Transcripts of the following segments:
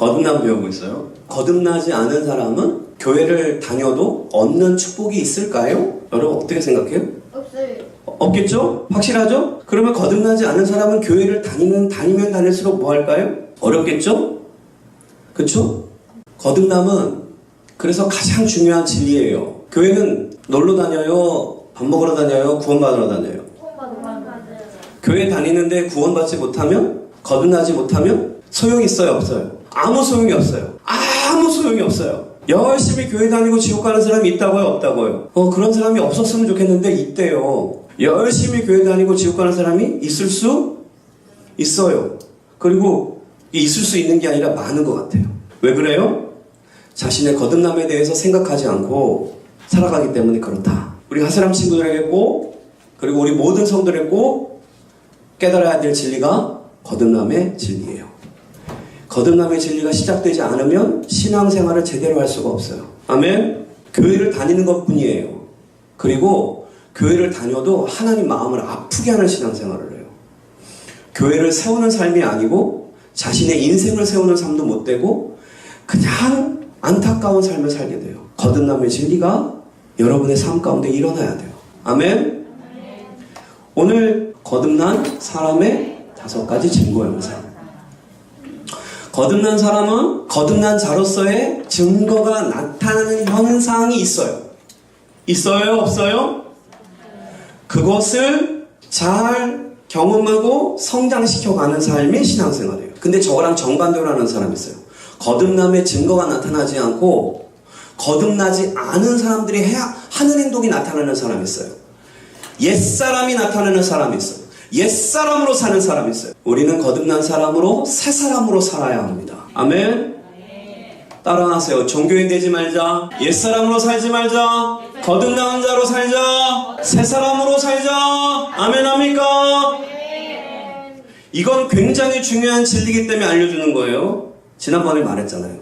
거듭남 배우고 있어요. 거듭나지 않은 사람은 교회를 다녀도 얻는 축복이 있을까요? 여러분 어떻게 생각해요? 없어요. 없겠죠? 확실하죠? 그러면 거듭나지 않은 사람은 교회를 다니면 다닐수록 뭐 할까요? 어렵겠죠? 그쵸? 거듭남은 그래서 가장 중요한 진리예요. 교회는 놀러 다녀요? 밥 먹으러 다녀요? 구원받으러 다녀요? 교회 다니는데 구원받지 못하면, 거듭나지 못하면 소용이 있어요? 없어요? 아무 소용이 없어요. 아무 소용이 없어요. 열심히 교회 다니고 지옥 가는 사람이 있다고요? 없다고요? 그런 사람이 없었으면 좋겠는데 있대요. 열심히 교회 다니고 지옥 가는 사람이 있을 수 있어요. 그리고 있을 수 있는 게 아니라 많은 것 같아요. 왜 그래요? 자신의 거듭남에 대해서 생각하지 않고 살아가기 때문에 그렇다. 우리 하스람 친구들에게 꼭, 그리고 우리 모든 성도들에게 꼭 깨달아야 될 진리가 거듭남의 진리예요. 거듭남의 진리가 시작되지 않으면 신앙생활을 제대로 할 수가 없어요. 아멘? 교회를 다니는 것 뿐이에요. 그리고 교회를 다녀도 하나님 마음을 아프게 하는 신앙생활을 해요. 교회를 세우는 삶이 아니고 자신의 인생을 세우는 삶도 못 되고 그냥 안타까운 삶을 살게 돼요. 거듭남의 진리가 여러분의 삶 가운데 일어나야 돼요. 아멘? 오늘 거듭난 사람의 5가지 증거 영상. 거듭난 사람은 거듭난 자로서의 증거가 나타나는 현상이 있어요. 있어요? 없어요? 그것을 잘 경험하고 성장시켜가는 삶이 신앙생활이에요. 근데 저거랑 정반대로 하는 사람이 있어요. 거듭남의 증거가 나타나지 않고 거듭나지 않은 사람들이 하는 행동이 나타나는 사람이 있어요. 옛사람이 나타나는 사람이 있어요. 옛사람으로 사는 사람이 있어요. 우리는 거듭난 사람으로 새 사람으로 살아야 합니다. 아멘? 따라하세요. 종교인 되지 말자. 옛사람으로 살지 말자. 거듭난 자로 살자. 새 사람으로 살자. 아멘 합니까? 이건 굉장히 중요한 진리이기 때문에 알려주는 거예요. 지난번에 말했잖아요.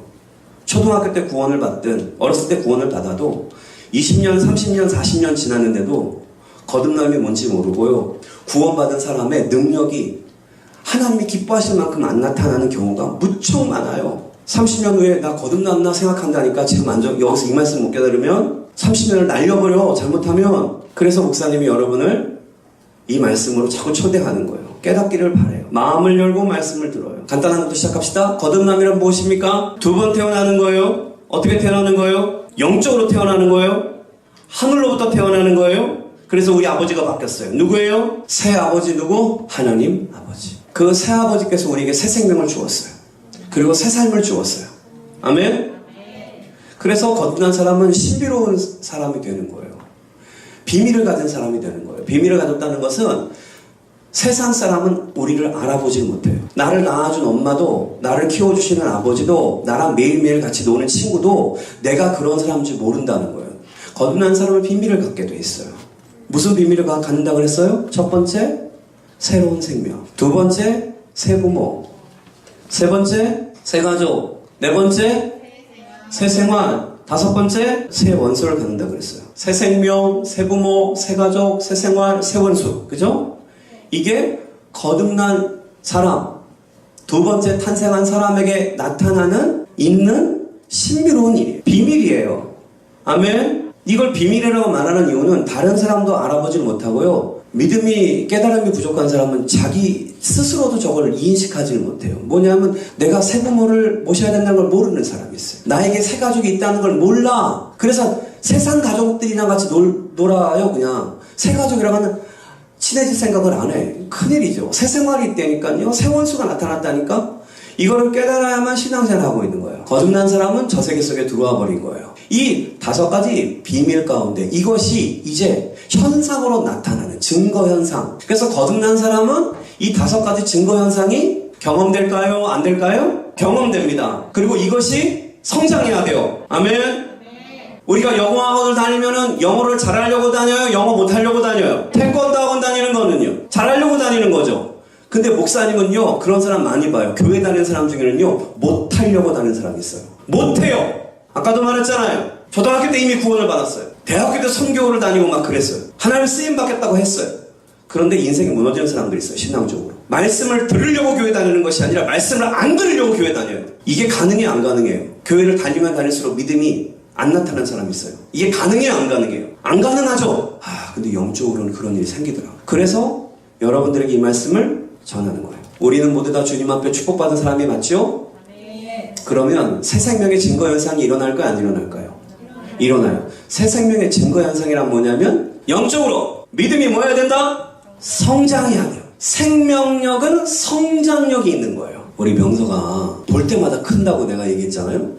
초등학교 때 구원을 받든 어렸을 때 구원을 받아도 20년, 30년, 40년 지났는데도 거듭남이 뭔지 모르고요. 구원받은 사람의 능력이 하나님이 기뻐하실 만큼 안 나타나는 경우가 무척 많아요. 30년 후에 나 거듭났나 생각한다니까 지금 여기서 이 말씀 못 깨달으면 30년을 날려버려 잘못하면. 그래서 목사님이 여러분을 이 말씀으로 자꾸 초대하는 거예요. 깨닫기를 바라요. 마음을 열고 말씀을 들어요. 간단한 것부터 시작합시다. 거듭남이란 무엇입니까? 2번 태어나는 거예요. 어떻게 태어나는 거예요? 영적으로 태어나는 거예요. 하늘로부터 태어나는 거예요. 그래서 우리 아버지가 바뀌었어요. 누구예요? 새 아버지 누구? 하나님 아버지. 그 새 아버지께서 우리에게 새 생명을 주었어요. 그리고 새 삶을 주었어요. 아멘? 그래서 거듭난 사람은 신비로운 사람이 되는 거예요. 비밀을 가진 사람이 되는 거예요. 비밀을 가졌다는 것은 세상 사람은 우리를 알아보지 못해요. 나를 낳아준 엄마도, 나를 키워주시는 아버지도, 나랑 매일매일 같이 노는 친구도 내가 그런 사람인 줄 모른다는 거예요. 거듭난 사람은 비밀을 갖게 돼 있어요. 무슨 비밀을 갖는다고 그랬어요? 첫 번째, 새로운 생명. 2번째, 새 부모. 3번째, 새 가족. 4번째, 새 생활. 5번째, 새 원수를 갖는다고 그랬어요. 새 생명, 새 부모, 새 가족, 새 생활, 새 원수. 그죠? 이게 거듭난 사람, 2번째 탄생한 사람에게 나타나는 있는 신비로운 일이에요. 비밀이에요. 아멘? 이걸 비밀이라고 말하는 이유는 다른 사람도 알아보지 못하고요. 믿음이, 깨달음이 부족한 사람은 자기 스스로도 저걸 인식하지를 못해요. 뭐냐면 내가 새 부모를 모셔야 된다는 걸 모르는 사람이 있어요. 나에게 새 가족이 있다는 걸 몰라. 그래서 세상 가족들이랑 같이 놀아요. 그냥 새 가족이라고 하면 친해질 생각을 안 해. 큰일이죠. 새 생활이 있다니까요. 새 원수가 나타났다니까. 이거를 깨달아야만 신앙생활을 하고 있는 거예요. 거듭난 사람은 저 세계 속에 들어와 버린 거예요. 이 5가지 비밀 가운데 이것이 이제 현상으로 나타나는 증거 현상. 그래서 거듭난 사람은 이 5가지 증거 현상이 경험될까요? 안 될까요? 경험됩니다. 그리고 이것이 성장해야 돼요. 아멘. 우리가 영어 학원을 다니면은 영어를 잘하려고 다녀요? 영어 못하려고 다녀요? 태권도 학원 다니는 거는요? 잘하려고 다니는 거죠. 근데 목사님은요, 그런 사람 많이 봐요. 교회 다니는 사람 중에는요, 못하려고 다니는 사람이 있어요. 못해요. 아까도 말했잖아요. 초등학교 때 이미 구원을 받았어요. 대학교 때 선교를 다니고 막 그랬어요. 하나님 쓰임 받겠다고 했어요. 그런데 인생이 무너지는 사람들이 있어요. 신앙적으로. 말씀을 들으려고 교회 다니는 것이 아니라 말씀을 안 들으려고 교회 다녀요. 이게 가능해요, 안 가능해요? 교회를 다니면 다닐수록 믿음이 안 나타나는 사람이 있어요. 이게 가능해요, 안 가능해요? 안 가능하죠? 근데 영적으로는 그런 일이 생기더라고요. 그래서 여러분들에게 이 말씀을 전하는 거예요. 우리는 모두 다 주님 앞에 축복받은 사람이 맞죠? 그러면 새 생명의 증거 현상이 일어날까요, 안 일어날까요? 일어나요. 새 생명의 증거 현상이란 뭐냐면 영적으로 믿음이 뭐 해야 된다? 성장해야 돼요. 생명력은 성장력이 있는 거예요. 우리 명서가 볼 때마다 큰다고 내가 얘기했잖아요.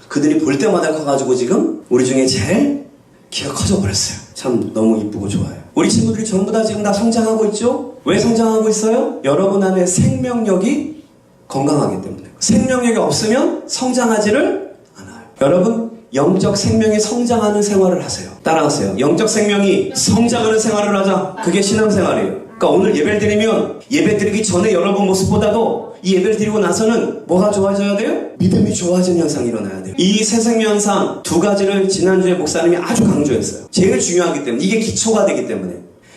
그들이 볼 때마다 커가지고 지금 우리 중에 제일 키가 커져 버렸어요. 참 너무 이쁘고 좋아요. 우리 친구들이 전부 다 지금 다 성장하고 있죠? 왜 성장하고 있어요? 여러분 안에 생명력이 건강하기 때문에. 생명력이 없으면 성장하지를 않아요. 여러분 영적 생명이 성장하는 생활을 하세요. 따라하세요. 영적 생명이 성장하는 생활을 하자. 그게 신앙생활이에요. 그러니까 오늘 예배를 드리면 예배 드리기 전에 여러분 모습보다도 이 예배를 드리고 나서는 뭐가 좋아져야 돼요? 믿음이 좋아지는 현상이 일어나야 돼요. 이 새 생명 현상 두 가지를 지난주에 목사님이 아주 강조했어요. 제일 중요하기 때문에 이게 기초가 되기 때문에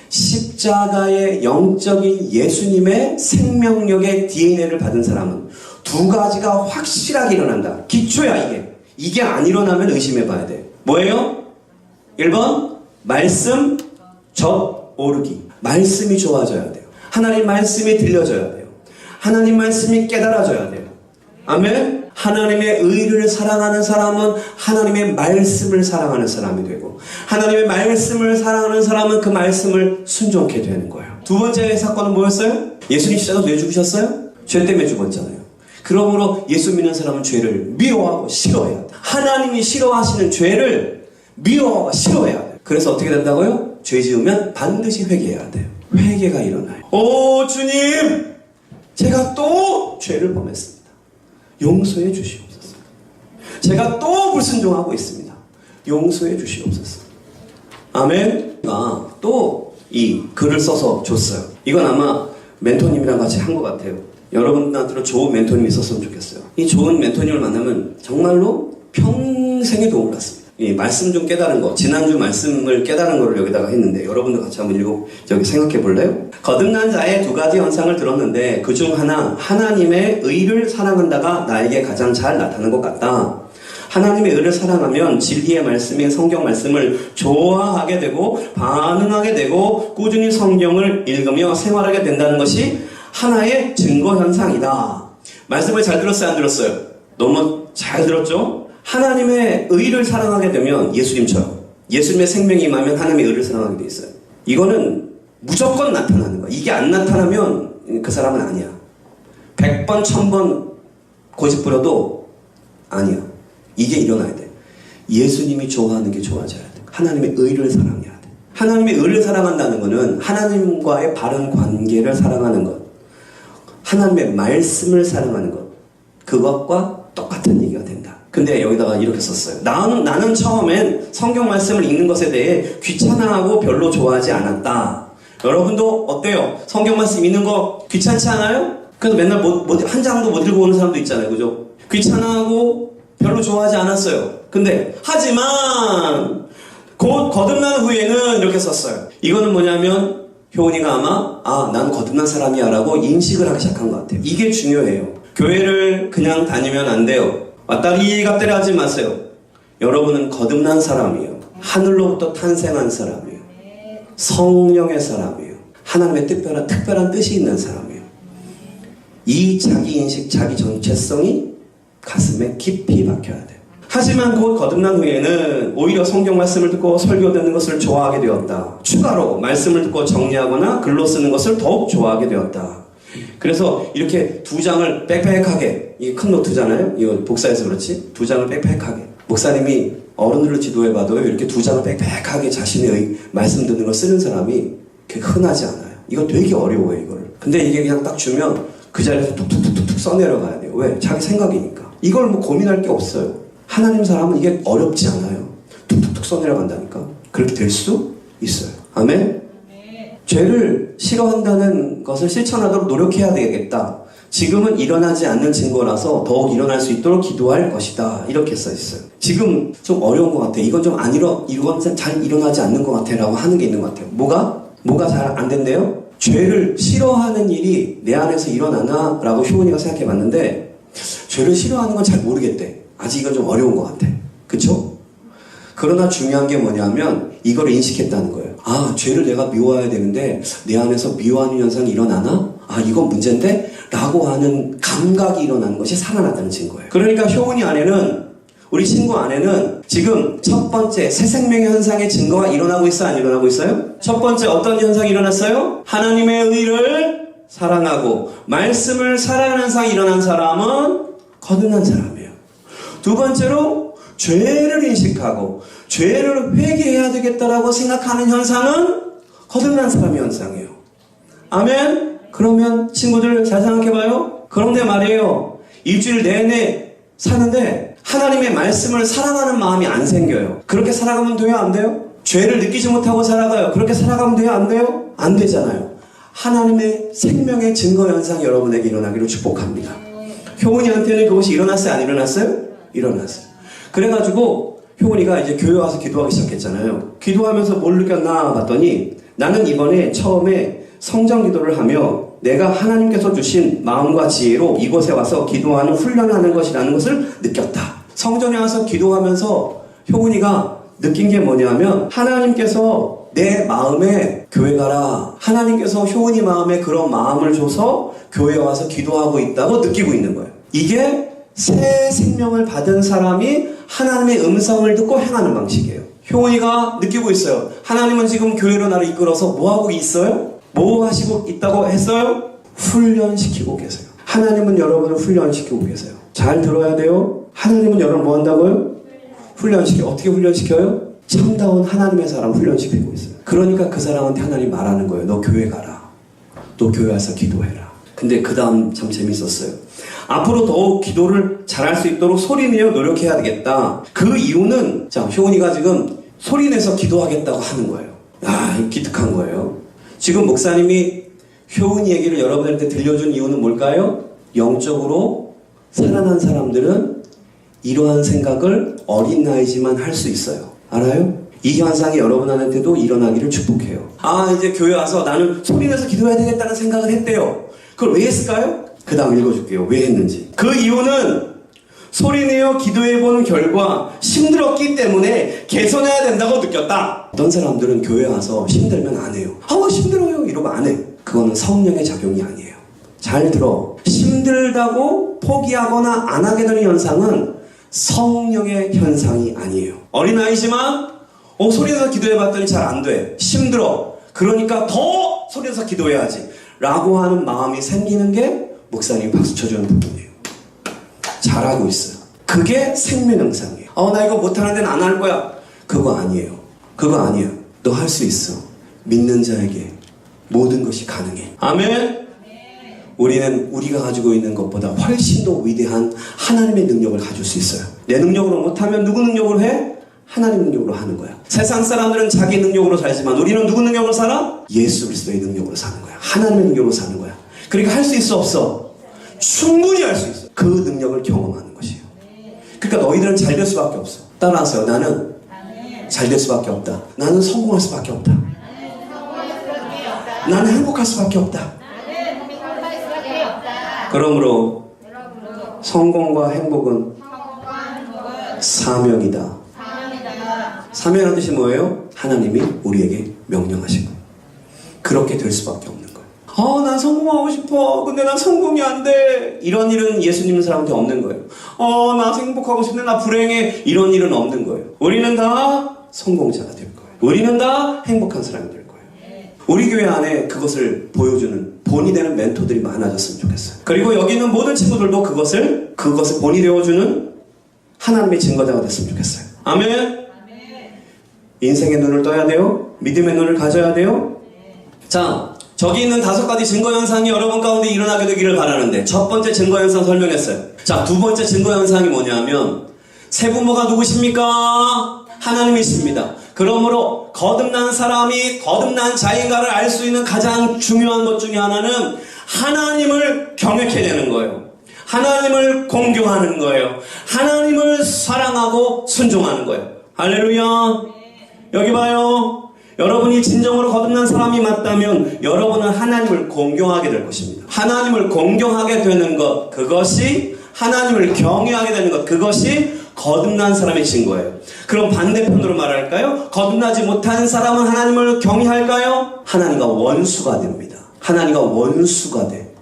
십자가의 영적인 예수님의 생명력의 DNA를 받은 사람은 두 가지가 확실하게 일어난다. 기초야 이게. 이게 안 일어나면 의심해봐야 돼. 뭐예요? 1번 말씀 젖오르기. 말씀이 좋아져야 돼요. 하나님 말씀이 들려져야 돼요. 하나님 말씀이 깨달아져야 돼요. 아멘. 하나님의 의를 사랑하는 사람은 하나님의 말씀을 사랑하는 사람이 되고 하나님의 말씀을 사랑하는 사람은 그 말씀을 순종케 되는 거예요. 두 번째 사건은 뭐였어요? 예수님 십자가에서 왜 죽으셨어요? 죄 때문에 죽었잖아요. 그러므로 예수 믿는 사람은 죄를 미워하고 싫어해야 돼. 하나님이 싫어하시는 죄를 미워하고 싫어해야 돼. 그래서 어떻게 된다고요? 죄 지으면 반드시 회개해야 돼요. 회개가 일어나요. 오 주님, 제가 또 죄를 범했습니다. 용서해 주시옵소서. 제가 또 불순종하고 있습니다. 용서해 주시옵소서. 아멘. 또 이 글을 써서 줬어요. 이건 아마 멘토님이랑 같이 한 것 같아요. 여러분들한테는 좋은 멘토님이 있었으면 좋겠어요. 이 좋은 멘토님을 만나면 정말로 평생의 도움을 받습니다. 이 말씀 좀 깨달은 거, 지난주 말씀을 깨달은 거를 여기다가 했는데 여러분도 같이 한번 여기 생각해 볼래요? 거듭난 자의 두 가지 현상을 들었는데 그중 하나, 하나님의 의를 사랑한다가 나에게 가장 잘 나타나는 것 같다. 하나님의 의를 사랑하면 진리의 말씀인 성경 말씀을 좋아하게 되고 반응하게 되고 꾸준히 성경을 읽으며 생활하게 된다는 것이 하나의 증거 현상이다. 말씀을 잘 들었어요, 안 들었어요? 너무 잘 들었죠? 하나님의 의를 사랑하게 되면 예수님처럼 예수님의 생명이 임하면 하나님의 의를 사랑하게 돼 있어요. 이거는 무조건 나타나는 거야. 이게 안 나타나면 그 사람은 아니야. 100번, 1000번 고집 부려도 아니야. 이게 일어나야 돼. 예수님이 좋아하는 게 좋아져야 돼. 하나님의 의를 사랑해야 돼. 하나님의 의를 사랑한다는 것은 하나님과의 바른 관계를 사랑하는 것, 하나님의 말씀을 사랑하는 것, 그것과 똑같은 얘기가 된다. 근데 여기다가 이렇게 썼어요. 나는 처음엔 성경 말씀을 읽는 것에 대해 귀찮아하고 별로 좋아하지 않았다. 여러분도 어때요? 성경 말씀 읽는 거 귀찮지 않아요? 그래서 맨날 한 장도 못 읽고 오는 사람도 있잖아요. 그죠? 귀찮아하고 별로 좋아하지 않았어요. 근데 하지만 곧 거듭난 후에는 이렇게 썼어요. 이거는 뭐냐면 효은이가 아마 나는 거듭난 사람이야 라고 인식을 하기 시작한 것 같아요. 이게 중요해요. 교회를 그냥 다니면 안 돼요. 왔다리 갔다리 하지 마세요. 여러분은 거듭난 사람이에요. 하늘로부터 탄생한 사람이에요. 성령의 사람이에요. 하나님의 특별한 뜻이 있는 사람이에요. 이 자기인식, 자기 정체성이 가슴에 깊이 박혀야 돼요. 하지만 곧 거듭난 후에는 오히려 성경 말씀을 듣고 설교 듣는 것을 좋아하게 되었다. 추가로 말씀을 듣고 정리하거나 글로 쓰는 것을 더욱 좋아하게 되었다. 그래서 이렇게 두 장을 빽빽하게, 이게 큰 노트잖아요. 이거 복사해서 그렇지. 두 장을 빽빽하게. 목사님이 어른들을 지도해봐도 이렇게 두 장을 빽빽하게 자신의 말씀 듣는 걸 쓰는 사람이 그게 흔하지 않아요. 이거 되게 어려워요, 이거를. 근데 이게 그냥 딱 주면 그 자리에서 툭툭툭툭 써내려가야 돼요. 왜? 자기 생각이니까. 이걸 뭐 고민할 게 없어요. 하나님 사람은 이게 어렵지 않아요. 툭툭툭 써내려간다니까. 그렇게 될 수 있어요. 아멘? 죄를 싫어한다는 것을 실천하도록 노력해야 되겠다. 지금은 일어나지 않는 증거라서 더욱 일어날 수 있도록 기도할 것이다. 이렇게 써 있어요. 지금 좀 어려운 것 같아. 이건 좀 이건 잘 일어나지 않는 것 같아. 라고 하는 게 있는 것 같아요. 뭐가 잘 안 된대요? 죄를 싫어하는 일이 내 안에서 일어나나? 라고 효은이가 생각해 봤는데 죄를 싫어하는 건 잘 모르겠대. 아직 이건 좀 어려운 것 같아. 그쵸? 그러나 중요한 게 뭐냐면 이걸 인식했다는 거예요. 아, 죄를 내가 미워해야 되는데 내 안에서 미워하는 현상이 일어나나? 아, 이건 문제인데? 라고 하는 감각이 일어나는 것이 살아났다는 증거예요. 그러니까 효은이 안에는, 우리 친구 안에는 지금 첫 번째 새 생명의 현상의 증거가 일어나고 있어요? 안 일어나고 있어요? 첫 번째 어떤 현상이 일어났어요? 하나님의 의를 사랑하고 말씀을 사랑하는 현상이 일어난 사람은 거듭난 사람이에요. 두 번째로 죄를 인식하고 죄를 회개해야 되겠다라고 생각하는 현상은 거듭난 사람의 현상이에요. 아멘? 그러면 친구들 잘 생각해봐요. 그런데 말이에요. 일주일 내내 사는데 하나님의 말씀을 사랑하는 마음이 안 생겨요. 그렇게 살아가면 돼요? 안 돼요? 죄를 느끼지 못하고 살아가요. 그렇게 살아가면 돼요? 안 돼요? 안 되잖아요. 하나님의 생명의 증거 현상이 여러분에게 일어나기를 축복합니다. 효은이한테는 그것이 일어났어요? 안 일어났어요? 일어났어요. 그래가지고 효은이가 이제 교회 와서 기도하기 시작했잖아요. 기도하면서 뭘 느꼈나 봤더니 나는 이번에 처음에 성장 기도를 하며 내가 하나님께서 주신 마음과 지혜로 이곳에 와서 기도하는 훈련을 하는 것이라는 것을 느꼈다. 성전에 와서 기도하면서 효은이가 느낀 게 뭐냐면 하나님께서 내 마음에 교회 가라. 하나님께서 효은이 마음에 그런 마음을 줘서 교회에 와서 기도하고 있다고 느끼고 있는 거예요. 이게 새 생명을 받은 사람이 하나님의 음성을 듣고 행하는 방식이에요. 효은이가 느끼고 있어요. 하나님은 지금 교회로 나를 이끌어서 뭐 하고 있어요? 뭐 하시고 있다고 했어요? 훈련시키고 계세요. 하나님은 여러분을 훈련시키고 계세요. 잘 들어야 돼요. 하나님은 여러분 뭐 한다고요? 훈련시켜. 어떻게 훈련시켜요? 참다운 하나님의 사람 훈련시키고 있어요. 그러니까 그 사람한테 하나님 말하는 거예요. 너 교회 가라. 너 교회 와서 기도해라. 근데 그 다음 참 재밌었어요. 앞으로 더욱 기도를 잘할 수 있도록 소리내어 노력해야 되겠다. 그 이유는 자, 효은이가 지금 소리내서 기도하겠다고 하는 거예요. 아, 기특한 거예요. 지금 목사님이 효은이 얘기를 여러분한테 들려준 이유는 뭘까요? 영적으로 살아난 사람들은 이러한 생각을 어린 나이지만 할 수 있어요. 알아요? 이 현상이 여러분한테도 일어나기를 축복해요. 아, 이제 교회 와서 나는 소리내서 기도해야 되겠다는 생각을 했대요. 그걸 왜 했을까요? 그 다음 읽어줄게요. 왜 했는지. 그 이유는 소리내어 기도해본 결과 힘들었기 때문에 개선해야 된다고 느꼈다. 어떤 사람들은 교회 와서 힘들면 안 해요. 아, 힘들어요. 이러면 안 해. 그거는 성령의 작용이 아니에요. 잘 들어. 힘들다고 포기하거나 안 하게 되는 현상은 성령의 현상이 아니에요. 어린아이지만 소리내서 기도해봤더니 잘 안 돼. 힘들어. 그러니까 더 소리내서 기도해야지 라고 하는 마음이 생기는 게 목사님이 박수 쳐주는 부분이에요. 잘하고 있어요. 그게 생명 현상이에요. 나 이거 못하는 데는 안 할 거야. 그거 아니에요. 그거 아니에요. 너 할 수 있어. 믿는 자에게 모든 것이 가능해. 아멘. 우리는 우리가 가지고 있는 것보다 훨씬 더 위대한 하나님의 능력을 가질 수 있어요. 내 능력으로 못하면 누구 능력으로 해? 하나님 능력으로 하는 거야. 세상 사람들은 자기 능력으로 살지만 우리는 누구 능력으로 살아? 예수 그리스도의 능력으로 사는 거야. 하나님의 능력으로 사는 거야. 그러니까 할 수 있어 없어? 충분히 할 수 있어. 그 능력을 경험하는 것이에요. 그러니까 너희들은 잘 될 수밖에 없어. 따라하세요. 나는 잘 될 수밖에 없다. 나는 성공할 수밖에 없다. 나는 행복할 수밖에 없다. 그러므로 성공과 행복은 사명이다. 사명이라는 뜻이 뭐예요? 하나님이 우리에게 명령하신 거예요. 그렇게 될 수밖에 없는 거예요. 난 성공하고 싶어. 근데 난 성공이 안 돼. 이런 일은 예수 믿는 사람한테 없는 거예요. 나 행복하고 싶은데 나 불행해. 이런 일은 없는 거예요. 우리는 다 성공자가 될 거예요. 우리는 다 행복한 사람이 될 거예요. 우리 교회 안에 그것을 보여주는 본이 되는 멘토들이 많아졌으면 좋겠어요. 그리고 여기 있는 모든 친구들도 그것을 본이 되어주는 하나님의 증거자가 됐으면 좋겠어요. 아멘. 인생의 눈을 떠야 돼요. 믿음의 눈을 가져야 돼요. 자, 저기 있는 5가지 증거 현상이 여러분 가운데 일어나게 되기를 바라는데 첫 번째 증거 현상 설명했어요. 자, 두 번째 증거 현상이 뭐냐면 세 부모가 누구십니까? 하나님이십니다. 그러므로 거듭난 사람이 거듭난 자인가를 알 수 있는 가장 중요한 것 중에 하나는 하나님을 경외케 되는 거예요. 하나님을 공경하는 거예요. 하나님을 사랑하고 순종하는 거예요. 할렐루야. 여기 봐요. 여러분이 진정으로 거듭난 사람이 맞다면 여러분은 하나님을 공경하게 될 것입니다. 하나님을 공경하게 되는 것, 그것이 하나님을 경외하게 되는 것, 그것이 거듭난 사람의 증거예요. 그럼 반대편으로 말할까요? 거듭나지 못한 사람은 하나님을 경외할까요? 하나님과 원수가 됩니다. 하나님과 원수가 돼.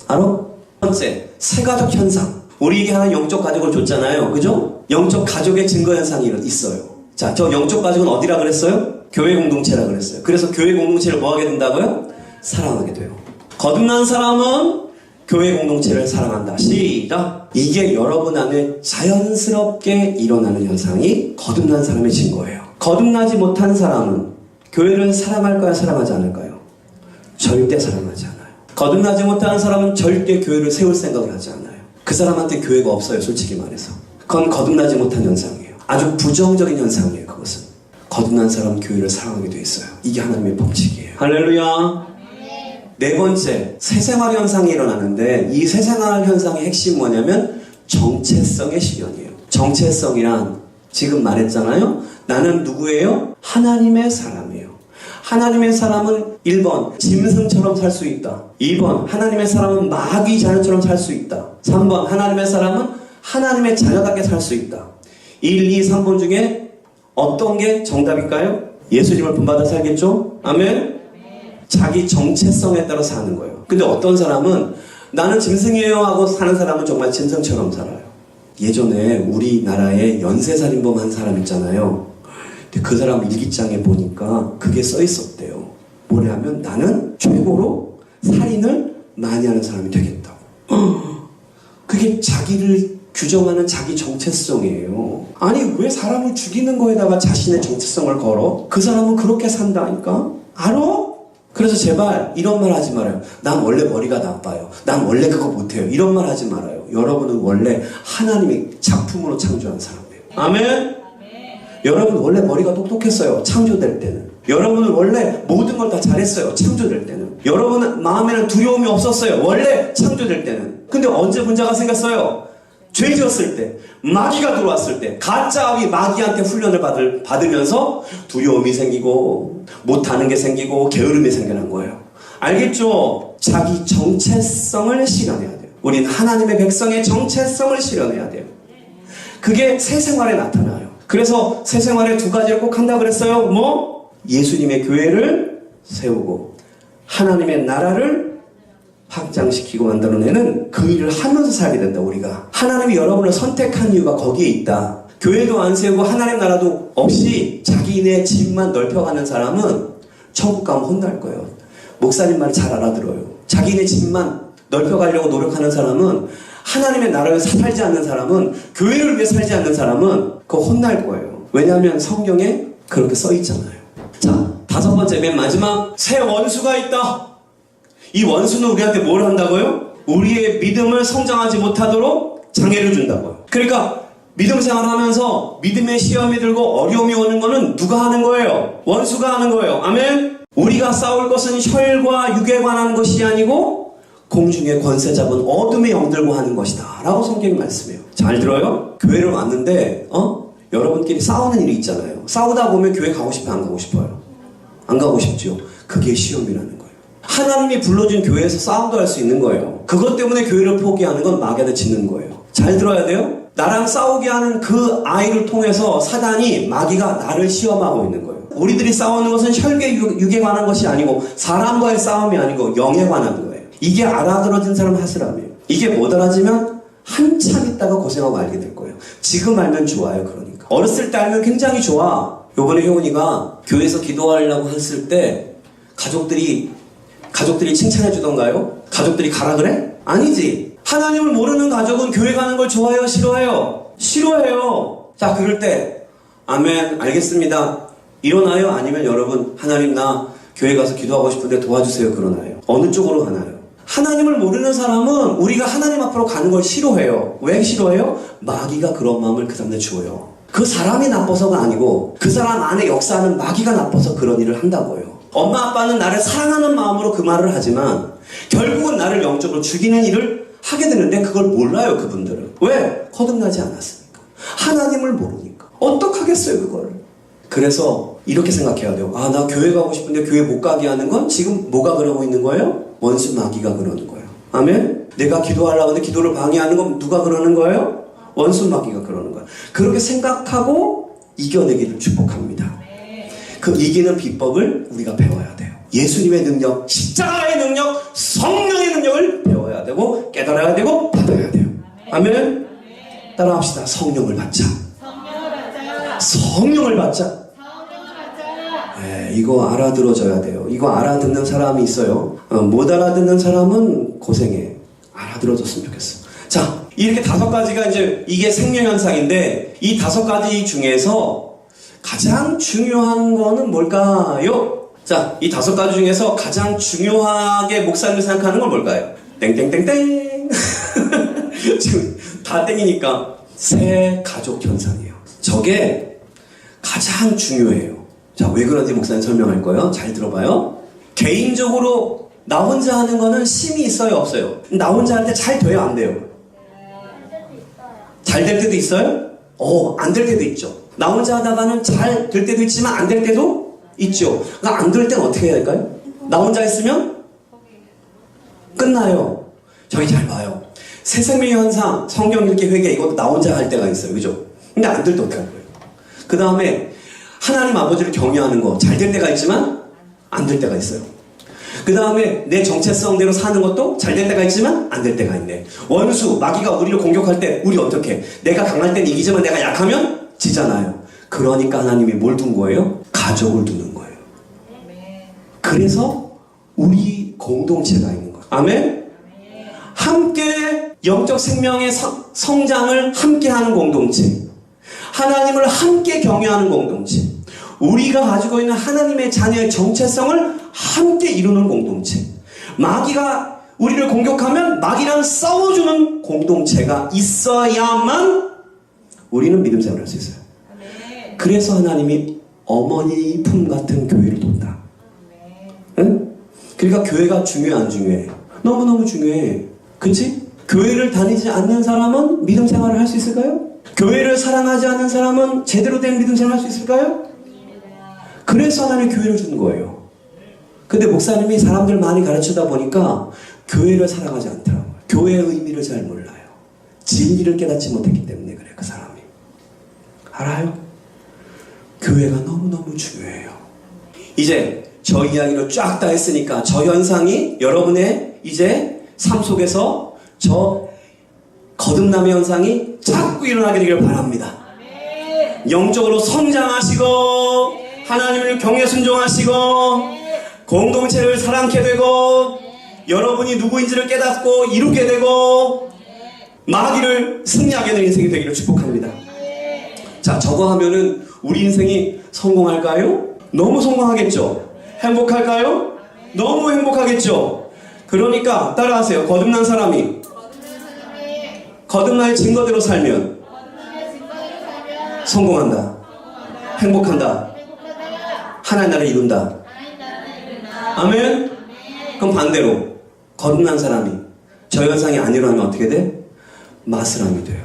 알아? 첫 번째, 세가족 현상. 우리에게 하나님 영적 가족을 줬잖아요. 그죠? 영적 가족의 증거 현상이 있어요. 자, 저 영적 가족은 어디라 그랬어요? 교회 공동체라 그랬어요. 그래서 교회 공동체를 뭐 하게 된다고요? 사랑하게 돼요. 거듭난 사람은 교회 공동체를 사랑한다. 시작. 이게 여러분 안에 자연스럽게 일어나는 현상이 거듭난 사람의 증거예요. 거듭나지 못한 사람은 교회를 사랑할까요? 사랑하지 않을까요? 절대 사랑하지 않아요. 거듭나지 못한 사람은 절대 교회를 세울 생각을 하지 않아요. 그 사람한테 교회가 없어요. 솔직히 말해서. 그건 거듭나지 못한 현상이에요. 아주 부정적인 현상이에요. 그것은. 거듭난 사람은 교회를 사랑하게 돼 있어요. 이게 하나님의 법칙이에요. 할렐루야. 네 번째, 새생활 현상이 일어나는데 이 새생활 현상의 핵심이 뭐냐면 정체성의 실현이에요. 정체성이란 지금 말했잖아요. 나는 누구예요? 하나님의 사람이에요. 하나님의 사람은 1번 짐승처럼 살 수 있다. 2번 하나님의 사람은 마귀 자녀처럼 살 수 있다. 3번 하나님의 사람은 하나님의 자녀답게 살 수 있다. 1, 2, 3번 중에 어떤 게 정답일까요? 예수님을 본받아 살겠죠? 아멘? 자기 정체성에 따라 사는 거예요. 근데 어떤 사람은 나는 짐승이에요 하고 사는 사람은 정말 짐승처럼 살아요. 예전에 우리나라에 연쇄살인범 한 사람 있잖아요. 근데 그 사람 일기장에 보니까 그게 써 있었대요. 뭐냐면 나는 최고로 살인을 많이 하는 사람이 되겠다고. 그게 자기를 규정하는 자기 정체성이에요. 아니 왜 사람을 죽이는 거에다가 자신의 정체성을 걸어? 그 사람은 그렇게 산다니까? 알아? 그래서 제발 이런 말 하지 말아요. 난 원래 머리가 나빠요. 난 원래 그거 못해요. 이런 말 하지 말아요. 여러분은 원래 하나님이 작품으로 창조한 사람이에요. 아멘? 여러분 원래 머리가 똑똑했어요. 창조될 때는. 여러분은 원래 모든 걸 다 잘했어요. 창조될 때는. 여러분 마음에는 두려움이 없었어요. 원래 창조될 때는. 근데 언제 문제가 생겼어요? 죄 지었을 때, 마귀가 들어왔을 때, 가짜 아비 마귀한테 훈련을 받으면서 두려움이 생기고 못하는 게 생기고 게으름이 생겨난 거예요. 알겠죠? 자기 정체성을 실현해야 돼요. 우린 하나님의 백성의 정체성을 실현해야 돼요. 그게 새 생활에 나타나요. 그래서 새 생활에 두 가지를 꼭 한다 그랬어요. 뭐? 예수님의 교회를 세우고 하나님의 나라를 확장시키고 만들어내는 그 일을 하면서 살게 된다. 우리가 하나님이 여러분을 선택한 이유가 거기에 있다. 교회도 안 세우고 하나님 나라도 없이 자기네 집만 넓혀가는 사람은 천국 가면 혼날 거예요. 목사님 말 잘 알아들어요. 자기네 집만 넓혀가려고 노력하는 사람은 하나님의 나라를 살지 않는 사람은 교회를 위해 살지 않는 사람은 그거 혼날 거예요. 왜냐하면 성경에 그렇게 써 있잖아요. 자, 다섯 번째 맨 마지막 새 원수가 있다. 이 원수는 우리한테 뭘 한다고요? 우리의 믿음을 성장하지 못하도록 장애를 준다고요. 그러니까 믿음 생활하면서 믿음의 시험이 들고 어려움이 오는 거는 누가 하는 거예요? 원수가 하는 거예요. 아멘? 우리가 싸울 것은 혈과 육에 관한 것이 아니고 공중의 권세 잡은 어둠의 영들과 하는 것이다 라고 성경이 말씀해요. 잘 들어요? 교회를 왔는데 여러분끼리 싸우는 일이 있잖아요. 싸우다 보면 교회 가고 싶어요? 안 가고 싶어요? 안 가고 싶죠. 그게 시험이라는 거예요. 하나님이 불러준 교회에서 싸움도 할 수 있는 거예요. 그것 때문에 교회를 포기하는 건 마귀한테 지는 거예요. 잘 들어야 돼요. 나랑 싸우게 하는 그 아이를 통해서 사단이 마귀가 나를 시험하고 있는 거예요. 우리들이 싸우는 것은 혈계 육에 관한 것이 아니고 사람과의 싸움이 아니고 영에 관한 거예요. 이게 알아들어진 사람 하스람이에요. 이게 못 알아지면 한참 있다가 고생하고 알게 될 거예요. 지금 알면 좋아요. 그러니까 어렸을 때 알면 굉장히 좋아. 요번에 효은이가 교회에서 기도하려고 했을 때 가족들이 칭찬해 주던가요? 가족들이 가라 그래? 아니지. 하나님을 모르는 가족은 교회 가는 걸 좋아해요? 싫어해요? 싫어해요. 자, 그럴 때 아멘 알겠습니다. 일어나요? 아니면 여러분 하나님 나 교회 가서 기도하고 싶은데 도와주세요 그러나요? 어느 쪽으로 가나요? 하나님을 모르는 사람은 우리가 하나님 앞으로 가는 걸 싫어해요. 왜 싫어해요? 마귀가 그런 마음을 그 사람한테 줘요. 그 사람이 나빠서가 아니고 그 사람 안에 역사하는 마귀가 나빠서 그런 일을 한다고요. 엄마 아빠는 나를 사랑하는 마음으로 그 말을 하지만 결국은 나를 영적으로 죽이는 일을 하게 되는데 그걸 몰라요. 그분들은. 왜? 거듭나지 않았으니까. 하나님을 모르니까. 어떡하겠어요 그걸. 그래서 이렇게 생각해야 돼요. 아, 나 교회 가고 싶은데 교회 못 가게 하는 건 지금 뭐가 그러고 있는 거예요? 원수 마귀가 그러는 거예요. 아멘? 내가 기도하려고 하는데 기도를 방해하는 건 누가 그러는 거예요? 원수 마귀가 그러는 거예요. 그렇게 생각하고 이겨내기를 축복합니다. 그 이기는 비법을 우리가 배워야 돼요. 예수님의 능력, 십자가의 능력, 성령의 능력을 배워야 되고 깨달아야 되고 받아야 돼요. 아멘? 따라합시다. 성령을 받자. 성령을 받자. 네, 이거 알아들어줘야 돼요. 이거 알아듣는 사람이 있어요. 못 알아듣는 사람은 고생해. 알아들어줬으면 좋겠어. 자, 이렇게 5가지가 이제 이게 생명현상인데 이 5가지 중에서 가장 중요한 거는 뭘까요? 자, 이 5가지 중에서 가장 중요하게 목사님이 생각하는 건 뭘까요? 땡땡땡땡. 지금 다 땡이니까 새 가족 현상이에요. 저게 가장 중요해요. 자, 왜 그런지 목사님 설명할 거예요. 잘 들어봐요. 개인적으로 나 혼자 하는 거는 힘이 있어요, 없어요? 나 혼자 할 때 잘 돼요, 안 돼요? 잘 될 때도 있어요? 안 될 때도 있죠. 나 혼자 하다가는 잘 될 때도 있지만 안 될 때도 있죠. 그러니까 안 될 때는 어떻게 해야 될까요? 나 혼자 했으면 끝나요. 저희 잘 봐요. 새생명 현상, 성경 읽기 회개 이것도 나 혼자 할 때가 있어요. 그죠? 근데 안 될 때 어떻게 할 거예요? 그 다음에 하나님 아버지를 경외하는 거 잘 될 때가 있지만 안 될 때가 있어요. 그 다음에 내 정체성대로 사는 것도 잘 될 때가 있지만 안 될 때가 있네. 원수, 마귀가 우리를 공격할 때 우리 어떻게? 내가 강할 땐 이기지만 내가 약하면 지잖아요. 그러니까 하나님이 뭘 둔 거예요? 가족을 두는 거예요. 그래서 우리 공동체가 있는 거예요. 아멘? 함께 영적 생명의 성장을 함께 하는 공동체. 하나님을 함께 경외하는 공동체. 우리가 가지고 있는 하나님의 자녀의 정체성을 함께 이루는 공동체. 마귀가 우리를 공격하면 마귀랑 싸워주는 공동체가 있어야만 우리는 믿음 생활을 할 수 있어요. 그래서 하나님이 어머니 품 같은 교회를 뒀다. 응? 그러니까 교회가 중요해, 안 중요해? 너무너무 중요해. 그치? 교회를 다니지 않는 사람은 믿음 생활을 할 수 있을까요? 교회를 사랑하지 않는 사람은 제대로 된 믿음 생활을 할 수 있을까요? 그래서 하나님 교회를 준 거예요. 근데 목사님이 사람들 많이 가르치다 보니까 교회를 사랑하지 않더라고요. 교회의 의미를 잘 몰라요. 진리를 깨닫지 못했기 때문에 그래요. 그 사람이. 알아요? 교회가 너무너무 중요해요. 이제 저 이야기를 쫙 다 했으니까 저 현상이 여러분의 이제 삶 속에서 저 거듭남의 현상이 자꾸 일어나게 되기를 바랍니다. 영적으로 성장하시고 하나님을 경외 순종하시고 공동체를 사랑케 되고 여러분이 누구인지를 깨닫고 이루게 되고 마귀를 승리하게 되는 인생이 되기를 축복합니다. 자, 저거 하면은 우리 인생이 성공할까요? 너무 성공하겠죠? 행복할까요? 너무 행복하겠죠? 그러니까 따라하세요. 거듭난 사람이 거듭날 증거대로 살면 성공한다. 행복한다. 하나님 나라를 이룬다. 아멘? 그럼 반대로 거듭난 사람이 저 현상이 안 일어나면 어떻게 돼? 마스람이 돼요.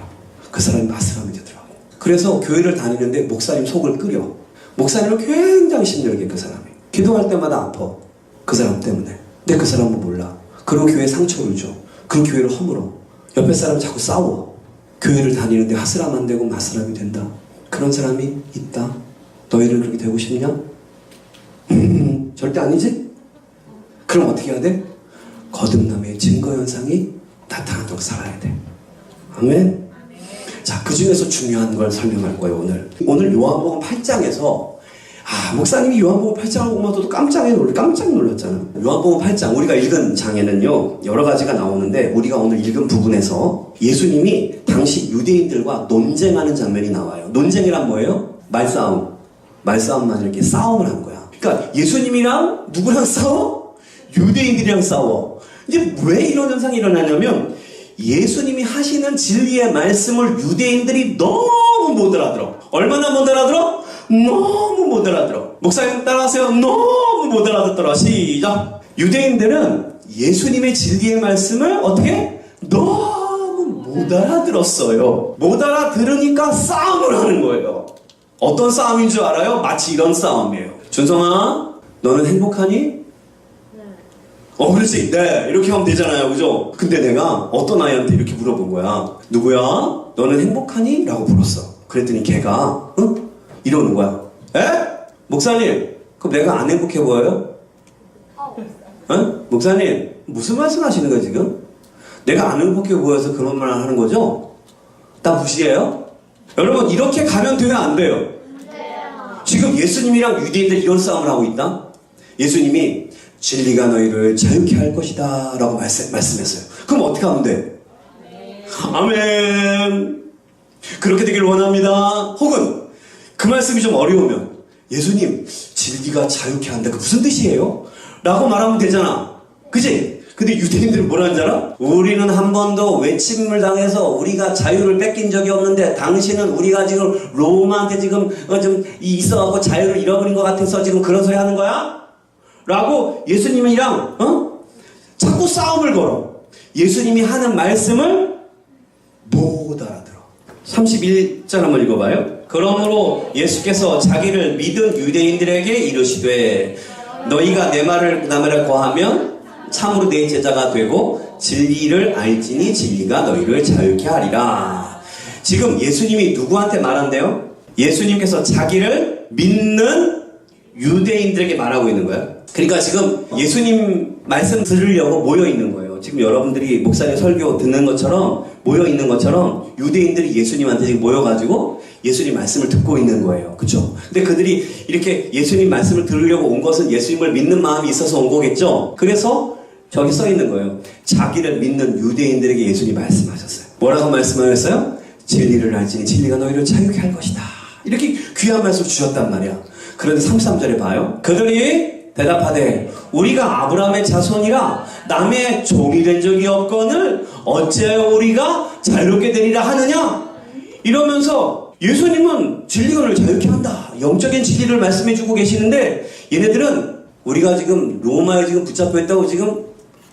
그 사람이 마스람이 되더라고. 그래서 교회를 다니는데 목사님 속을 끓여. 목사님을 굉장히 힘들게 그 사람이. 기도할 때마다 아파. 그 사람 때문에. 근데 그 사람은 몰라. 그리고 교회에 상처를 줘. 그 교회를 허물어. 옆에 사람은 자꾸 싸워. 교회를 다니는데 하스람 안 되고 마스람이 된다. 그런 사람이 있다. 너희를 그렇게 되고 싶냐? 절대 아니지? 그럼 어떻게 해야 돼? 거듭남의 증거 현상이 나타나도록 살아야 돼. 아멘? 자, 그 중에서 중요한 걸 설명할 거예요, 오늘. 오늘 요한복음 8장에서 목사님이 요한복음 8장을 보면서도 깜짝 놀랐잖아. 요한복음 8장, 우리가 읽은 장에는요, 여러 가지가 나오는데, 우리가 오늘 읽은 부분에서 예수님이 당시 유대인들과 논쟁하는 장면이 나와요. 논쟁이란 뭐예요? 말싸움만 이렇게 싸움을 한 거야. 그러니까 예수님이랑 누구랑 싸워? 유대인들이랑 싸워. 이제 왜 이런 현상이 일어나냐면, 예수님이 하시는 진리의 말씀을 유대인들이 너무 못 알아들어. 얼마나 못 알아들어? 너무 못 알아들어. 목사님 따라하세요. 너무 못 알아듣더라. 시작. 유대인들은 예수님의 진리의 말씀을 어떻게? 너무 못 알아들었어요. 못 알아들으니까 싸움을 하는 거예요. 어떤 싸움인 줄 알아요? 마치 이런 싸움이에요. 준성아, 너는 행복하니? 그렇지. 네. 이렇게 하면 되잖아요. 그죠? 근데 내가 어떤 아이한테 이렇게 물어본 거야. 누구야? 너는 행복하니? 라고 물었어. 그랬더니 걔가, 응? 이러는 거야. 에? 목사님, 그럼 내가 안 행복해 보여요? 응? 목사님, 무슨 말씀 하시는 거예요, 지금? 내가 안 행복해 보여서 그런 말 하는 거죠? 나 무시해요? 여러분, 이렇게 가면 돼요, 안 돼요? 지금 예수님이랑 유대인들 이런 싸움을 하고 있다? 예수님이 진리가 너희를 자유케 할 것이다 라고 말씀했어요. 그럼 어떻게 하면 돼? 아멘. 그렇게 되길 원합니다. 혹은 그 말씀이 좀 어려우면 예수님 진리가 자유케 한다. 그 무슨 뜻이에요? 라고 말하면 되잖아. 그치? 근데 유대인들은 뭐라는 줄 알아? 우리는 한 번도 외침을 당해서 우리가 자유를 뺏긴 적이 없는데 당신은 우리가 지금 로마한테 지금 좀 있어하고 자유를 잃어버린 것 같아서 지금 그런 소리 하는 거야? 라고 예수님이랑 자꾸 싸움을 걸어. 예수님이 하는 말씀을 못 알아들어. 31절 한번 읽어봐요. 그러므로 예수께서 자기를 믿은 유대인들에게 이르시되 너희가 내 말을 거하면 참으로 내 제자가 되고 진리를 알지니 진리가 너희를 자유케 하리라. 지금 예수님이 누구한테 말한대요? 예수님께서 자기를 믿는 유대인들에게 말하고 있는 거예요. 그러니까 지금 예수님 말씀 들으려고 모여 있는 거예요. 지금 여러분들이 목사님 설교 듣는 것처럼 모여 있는 것처럼 유대인들이 예수님한테 지금 모여가지고 예수님 말씀을 듣고 있는 거예요. 그렇죠? 근데 그들이 이렇게 예수님 말씀을 들으려고 온 것은 예수님을 믿는 마음이 있어서 온 거겠죠? 그래서 저기 써 있는 거예요. 자기를 믿는 유대인들에게 예수님이 말씀하셨어요. 뭐라고 말씀하셨어요? 진리를 알지니 진리가 너희를 자유케 할 것이다. 이렇게 귀한 말씀 주셨단 말이야. 그런데 33절에 봐요. 그들이 대답하되 우리가 아브라함의 자손이라 남의 종이 된 적이 없거늘 어찌하여 우리가 자유롭게 되리라 하느냐? 이러면서 예수님은 진리가 너를 자유케 한다. 영적인 진리를 말씀해주고 계시는데 얘네들은 우리가 지금 로마에 지금 붙잡혀 있다고 지금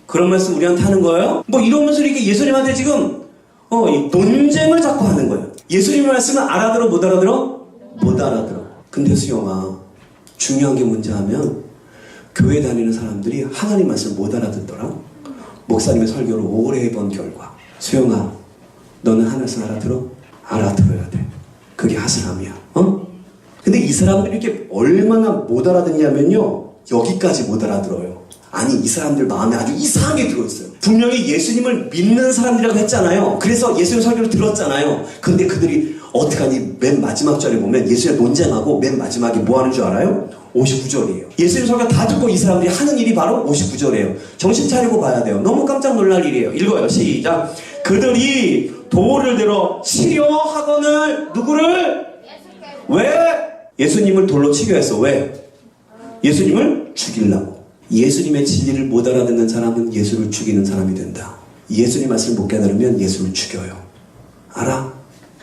그런 말씀 우리한테 하는 거예요? 뭐 이러면서 이렇게 예수님한테 지금 논쟁을 자꾸 하는 거예요. 예수님의 말씀은 알아들어 못 알아들어? 못 알아들어. 근데 수영아, 중요한 게 뭔지 하면 교회 다니는 사람들이 하나님 말씀 못 알아듣더라. 목사님의 설교를 오래 해본 결과. 수영아, 너는 하나님 말씀 알아들어? 알아들어야 돼. 그게 하스람이야. 근데 이 사람들이 이렇게 얼마나 못 알아듣냐면요, 여기까지 못 알아들어요. 아니, 이 사람들 마음에 아주 이상하게 들어있어요. 분명히 예수님을 믿는 사람들이라고 했잖아요. 그래서 예수님 설교를 들었잖아요. 근데 그들이 어떡하니? 맨 마지막 절에 보면 예수님 논쟁하고 맨 마지막에 뭐 하는 줄 알아요? 59절이에요. 예수님 설교 다 듣고 이 사람들이 하는 일이 바로 59절이에요. 정신 차리고 봐야 돼요. 너무 깜짝 놀랄 일이에요. 읽어요. 시작. 그들이 돌을 들어 치려 하거늘 누구를? 왜? 예수님을 돌로 치려 했어. 왜? 예수님을 죽이려고. 예수님의 진리를 못 알아듣는 사람은 예수를 죽이는 사람이 된다. 예수님 말씀을 못 깨달으면 예수를 죽여요. 알아?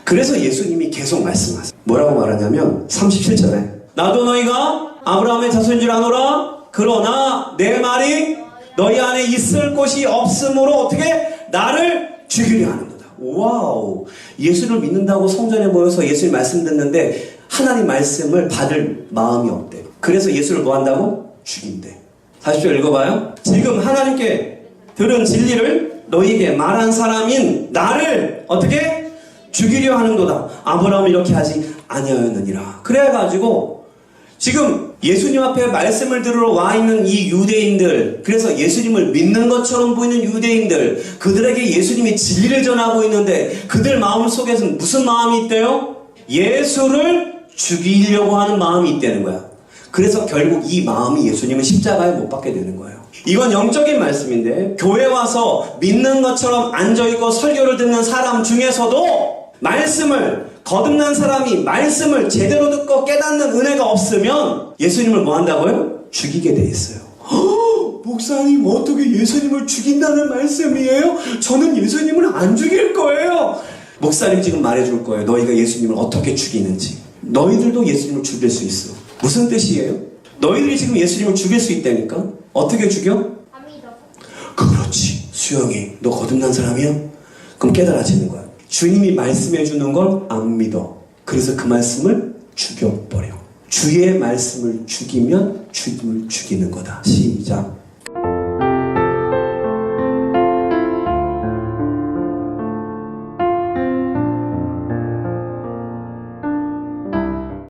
그래서 예수님이 계속 말씀하세요. 뭐라고 말하냐면 37절에 나도 너희가 아브라함의 자손인 줄 아노라. 그러나 내 말이 너희 안에 있을 곳이 없으므로 어떻게 나를 죽이려 하는도다. 와우. 예수를 믿는다고 성전에 모여서 예수님 말씀 듣는데 하나님 말씀을 받을 마음이 없대. 그래서 예수를 뭐 한다고? 죽인대. 40절 읽어봐요. 지금 하나님께 들은 진리를 너희에게 말한 사람인 나를 어떻게? 죽이려 하는도다. 아브라함은 이렇게 하지 아니하였느니라. 그래가지고 지금 예수님 앞에 말씀을 들으러 와 있는 이 유대인들, 그래서 예수님을 믿는 것처럼 보이는 유대인들, 그들에게 예수님이 진리를 전하고 있는데 그들 마음 속에서는 무슨 마음이 있대요? 예수를 죽이려고 하는 마음이 있다는 거야. 그래서 결국 이 마음이 예수님은 십자가에 못 박게 되는 거예요. 이건 영적인 말씀인데 교회 와서 믿는 것처럼 앉아있고 설교를 듣는 사람 중에서도 말씀을 거듭난 사람이 말씀을 제대로 듣고 깨닫는 은혜가 없으면 예수님을 뭐 한다고요? 죽이게 돼 있어요. 목사님 어떻게 예수님을 죽인다는 말씀이에요? 저는 예수님을 안 죽일 거예요. 목사님 지금 말해줄 거예요. 너희가 예수님을 어떻게 죽이는지. 너희들도 예수님을 죽일 수 있어. 무슨 뜻이에요? 너희들이 지금 예수님을 죽일 수 있다니까? 어떻게 죽여? 그렇지. 수영이 너 거듭난 사람이야? 그럼 깨달아지는 거야. 주님이 말씀해 주는 걸 안 믿어. 그래서 그 말씀을 죽여버려. 주의 말씀을 죽이면 죽임을 죽이는 거다. 시작.